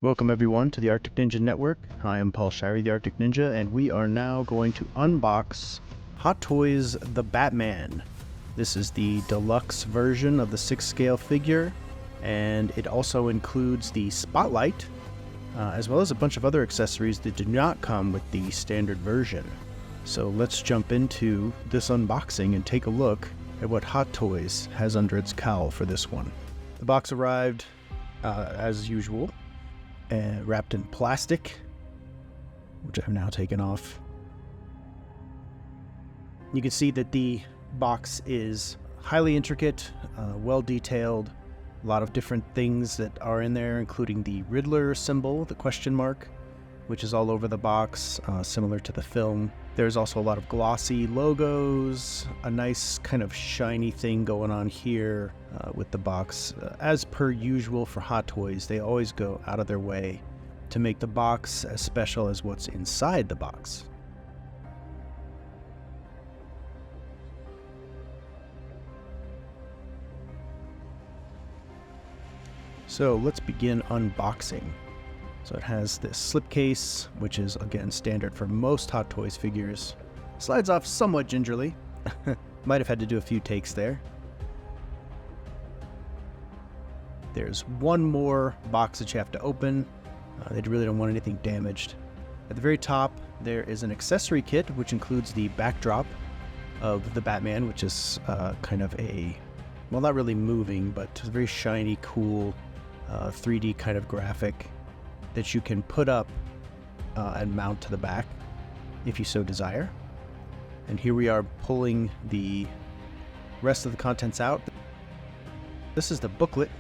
Welcome everyone to the Arctic Ninja Network. I am Paul Shirey, the Arctic Ninja, and we are now going to unbox Hot Toys The Batman. This is the deluxe version of the 6-scale figure, and it also includes the spotlight, as well as a bunch of other accessories that do not come with the standard version. So let's jump into this unboxing and take a look at what Hot Toys has under its cowl for this one. The box arrived, as usual, wrapped in plastic, which I've now taken off. You can see that the box is highly intricate, well detailed, a lot of different things that are in there, including the Riddler symbol, the question mark, which is all over the box, similar to the film. There's also a lot of glossy logos, a nice kind of shiny thing going on here with the box. As per usual for Hot Toys, they always go out of their way to make the box as special as what's inside the box. So let's begin unboxing. So it has this slipcase, which is again standard for most Hot Toys figures. Slides off somewhat gingerly. Might have had to do a few takes there. There's one more box that you have to open. They really don't want anything damaged. At the very top, there is an accessory kit, which includes the backdrop of the Batman, which is kind of a, well, not really moving, but a very shiny, cool 3D kind of graphic that you can put up and mount to the back if you so desire. And here we are pulling the rest of the contents out. This is the booklet,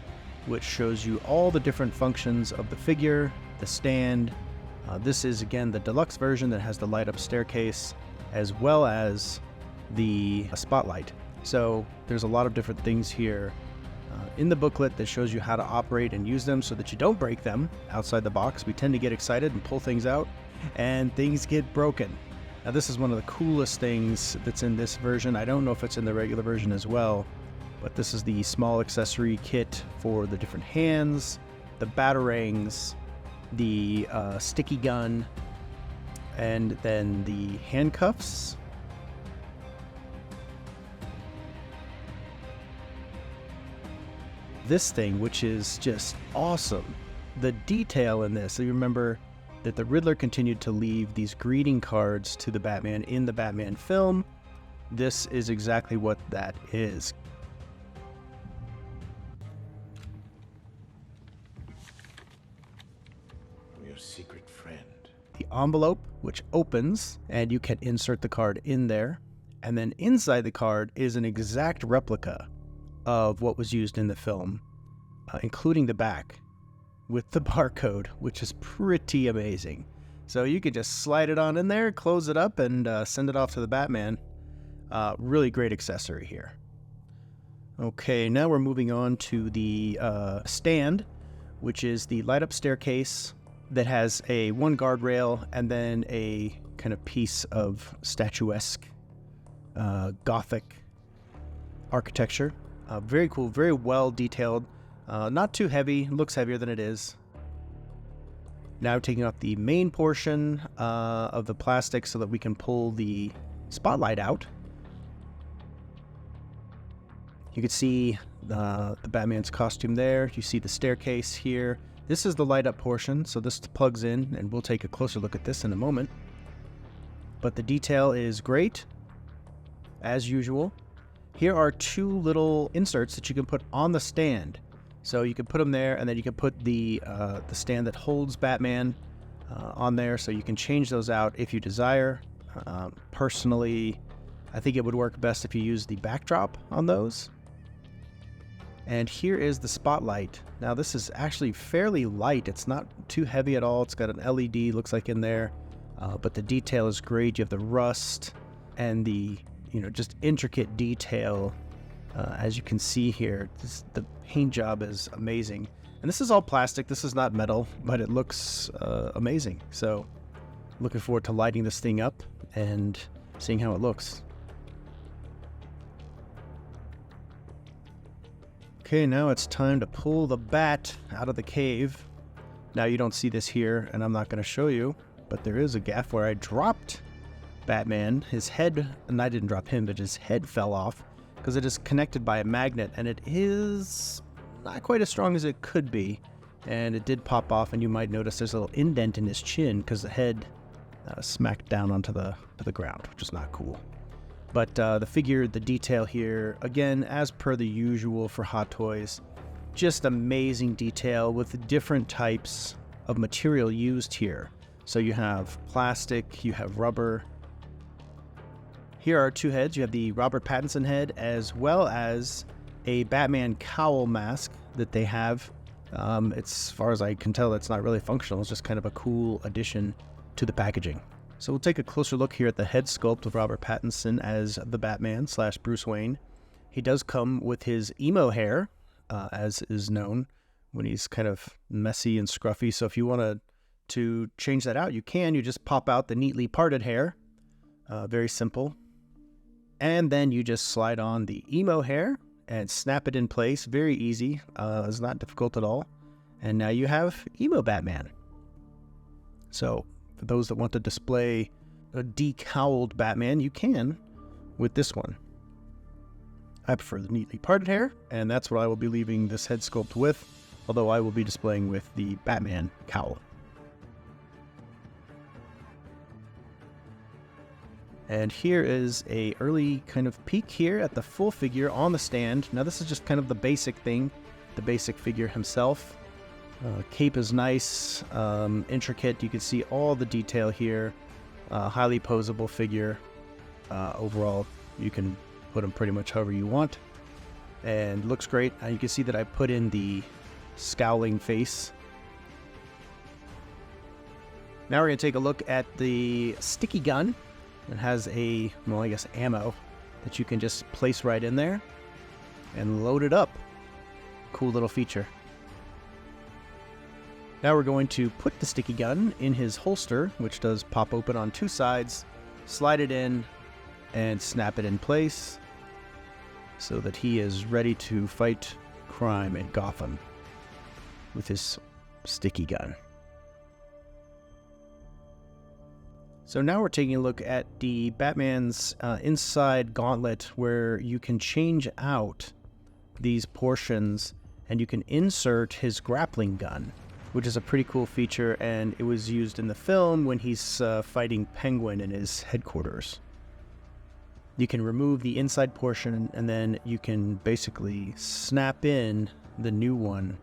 which shows you all the different functions of the figure, the stand. This is again the deluxe version that has the light up staircase as well as the spotlight. So there's a lot of different things here in the booklet that shows you how to operate and use them so that you don't break them outside the box. We tend to get excited and pull things out and things get broken. Now this is one of the coolest things that's in this version. I don't know if it's in the regular version as well, but this is the small accessory kit for the different hands, the batarangs, the sticky gun, and then the handcuffs. This thing, which is just awesome. The detail in this, so you remember that the Riddler continued to leave these greeting cards to the Batman in the Batman film. This is exactly what that is. Your secret friend. The envelope, which opens, and you can insert the card in there. And then inside the card is an exact replica of what was used in the film, including the back with the barcode, which is pretty amazing. So you could just slide it on in there, close it up, and send it off to the Batman. Really great accessory here. Okay, now we're moving on to the stand, which is the light up staircase that has one guardrail and then a kind of piece of statuesque Gothic architecture. Very cool, very well detailed, not too heavy, looks heavier than it is. Now taking off the main portion of the plastic so that we can pull the spotlight out. You can see the Batman's costume there. You see the staircase here. This is the light up portion, so this plugs in, and we'll take a closer look at this in a moment. But the detail is great, as usual. Here are two little inserts that you can put on the stand. So you can put them there, and then you can put the stand that holds Batman on there, so you can change those out if you desire. Personally, I think it would work best if you use the backdrop on those. And here is the spotlight. Now this is actually fairly light. It's not too heavy at all. It's got an LED, looks like, in there, but the detail is great. You have the rust and the just intricate detail, as you can see here. The paint job is amazing. And this is all plastic. This is not metal, but it looks amazing. So looking forward to lighting this thing up and seeing how it looks. Okay, now it's time to pull the bat out of the cave. Now you don't see this here, and I'm not going to show you, but there is a gaff where I dropped Batman. His head, and I didn't drop him, but his head fell off because it is connected by a magnet, and it is not quite as strong as it could be. And it did pop off, and you might notice there's a little indent in his chin because the head smacked down onto the ground, which is not cool. But the figure, the detail here, again, as per the usual for Hot Toys, just amazing detail with different types of material used here. So you have plastic, you have rubber. Here are two heads. You have the Robert Pattinson head as well as a Batman cowl mask that they have. It's, as far as I can tell, it's not really functional. It's just kind of a cool addition to the packaging. So we'll take a closer look here at the head sculpt of Robert Pattinson as the Batman / Bruce Wayne. He does come with his emo hair, as is known, when he's kind of messy and scruffy. So if you want to change that out, you can. You just pop out the neatly parted hair. Very simple. And then you just slide on the emo hair and snap it in place. Very easy. It's not difficult at all. And now you have emo Batman. So for those that want to display a decowled Batman, you can with this one. I prefer the neatly parted hair, and that's what I will be leaving this head sculpt with, although I will be displaying with the Batman cowl. And here is a early kind of peek here at the full figure on the stand. Now this is just kind of the basic thing, the basic figure himself. Cape is nice, intricate. You can see all the detail here. Highly posable figure. Overall, you can put him pretty much however you want. And looks great. You can see that I put in the scowling face. Now we're going to take a look at the sticky gun. It has a, well, I guess ammo that you can just place right in there and load it up. Cool little feature. Now we're going to put the sticky gun in his holster, which does pop open on two sides, slide it in, and snap it in place so that he is ready to fight crime in Gotham with his sticky gun. So now we're taking a look at the Batman's inside gauntlet, where you can change out these portions and you can insert his grappling gun, which is a pretty cool feature, and it was used in the film when he's fighting Penguin in his headquarters. You can remove the inside portion, and then you can basically snap in the new one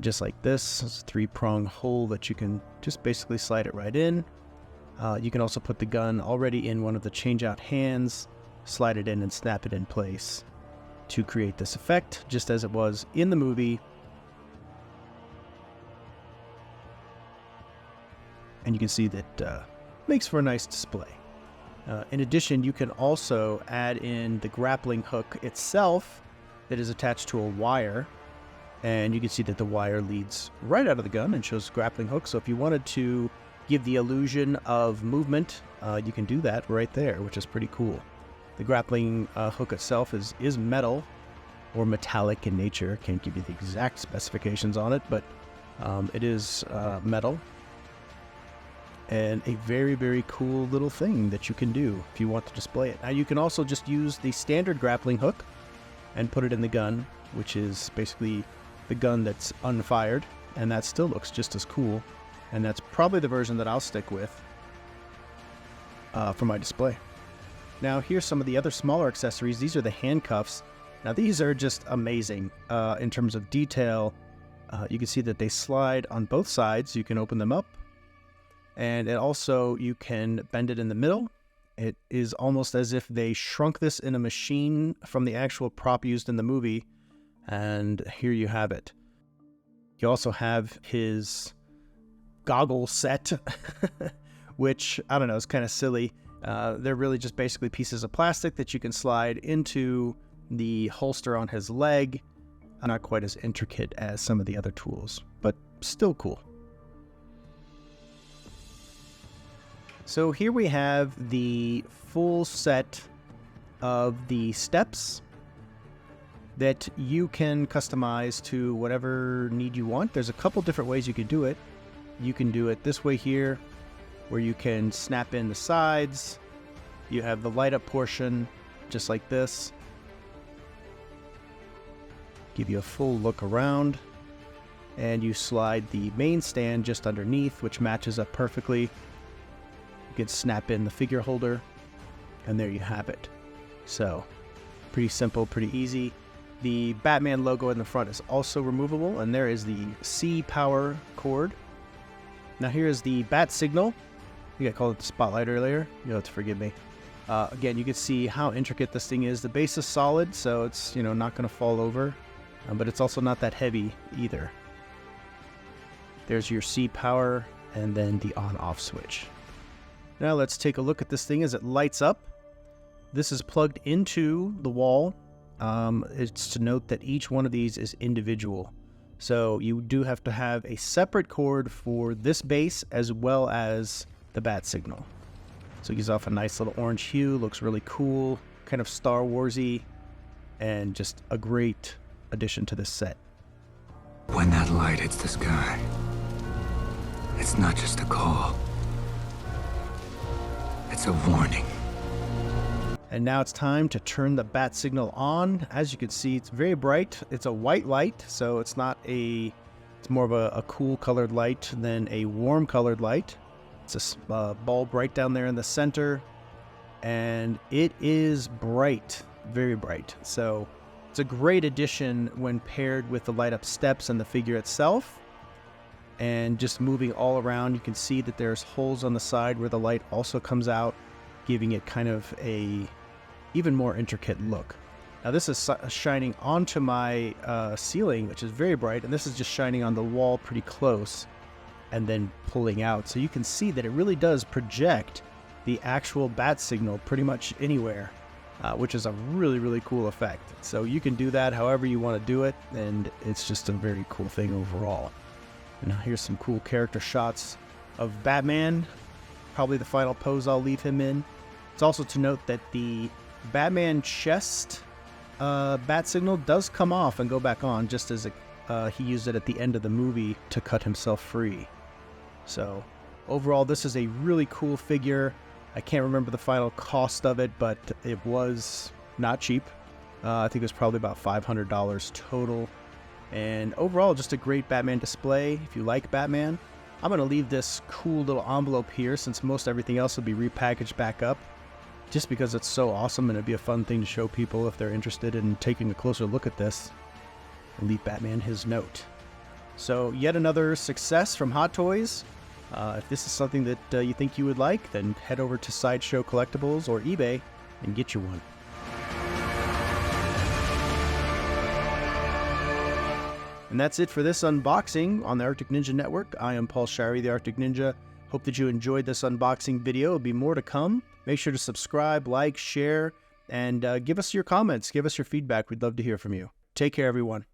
just like this. It's a three-prong hole that you can just basically slide it right in. You can also put the gun already in one of the change-out hands, slide it in and snap it in place to create this effect, just as it was in the movie. And you can see that makes for a nice display. In addition, you can also add in the grappling hook itself that is attached to a wire. And you can see that the wire leads right out of the gun and shows grappling hook. So if you wanted to give the illusion of movement, you can do that right there, which is pretty cool. The grappling hook itself is metal or metallic in nature. Can't give you the exact specifications on it, but it is metal. And a very, very cool little thing that you can do if you want to display it. Now you can also just use the standard grappling hook and put it in the gun, which is basically the gun that's unfired, and that still looks just as cool. And that's probably the version that I'll stick with for my display. Now here's some of the other smaller accessories. These are the handcuffs. Now these are just amazing in terms of detail. You can see that they slide on both sides. You can open them up. And it also, you can bend it in the middle. It is almost as if they shrunk this in a machine from the actual prop used in the movie. And here you have it. You also have his goggle set, which, I don't know, is kind of silly. They're really just basically pieces of plastic that you can slide into the holster on his leg. Not quite as intricate as some of the other tools, but still cool. So here we have the full set of the steps that you can customize to whatever need you want. There's a couple different ways you could do it. you can do it this way here, where you can snap in the sides. You have the light up portion, just like this. Give you a full look around. And you slide the main stand just underneath, which matches up perfectly. You can snap in the figure holder, and there you have it. So, pretty simple, pretty easy. The Batman logo in the front is also removable, and there is the C power cord. Now here is the bat signal. I think I called it the spotlight earlier. You'll have to forgive me. Again, you can see how intricate this thing is. The base is solid, so it's not going to fall over, but it's also not that heavy either. There's your C power, and then the on-off switch. Now let's take a look at this thing as it lights up. This is plugged into the wall. It's to note that each one of these is individual. So you do have to have a separate cord for this base as well as the bat signal. So it gives off a nice little orange hue, looks really cool, kind of Star Wars-y, and just a great addition to this set. When that light hits the sky, it's not just a call. It's a warning. And now it's time to turn the bat signal on. As you can see, it's very bright. It's a white light, so it's more of a cool colored light than a warm colored light. It's a bulb right down there in the center, and it is bright, very bright. So it's a great addition when paired with the light up steps and the figure itself. And just moving all around, you can see that there's holes on the side where the light also comes out, giving it kind of a even more intricate look. Now this is shining onto my ceiling, which is very bright, and this is just shining on the wall pretty close and then pulling out. So you can see that it really does project the actual bat signal pretty much anywhere, which is a really, really cool effect. So you can do that however you want to do it, and it's just a very cool thing overall. And now here's some cool character shots of Batman, probably the final pose I'll leave him in. It's also to note that the Batman chest bat signal does come off and go back on, just as he used it at the end of the movie to cut himself free. So overall, this is a really cool figure. I can't remember the final cost of it, but it was not cheap. I think it was probably about $500 total. And overall, just a great Batman display. If you like Batman, I'm going to leave this cool little envelope here, since most everything else will be repackaged back up, just because it's so awesome, and it'd be a fun thing to show people if they're interested in taking a closer look at this, and leave Batman his note. So yet another success from Hot Toys. If this is something that you think you would like, then head over to Sideshow Collectibles or eBay and get you one. And that's it for this unboxing on the Arctic Ninja Network. I am Paul Shirey, the Arctic Ninja. Hope that you enjoyed this unboxing video. There'll be more to come. Make sure to subscribe, like, share, and give us your comments. Give us your feedback. We'd love to hear from you. Take care, everyone.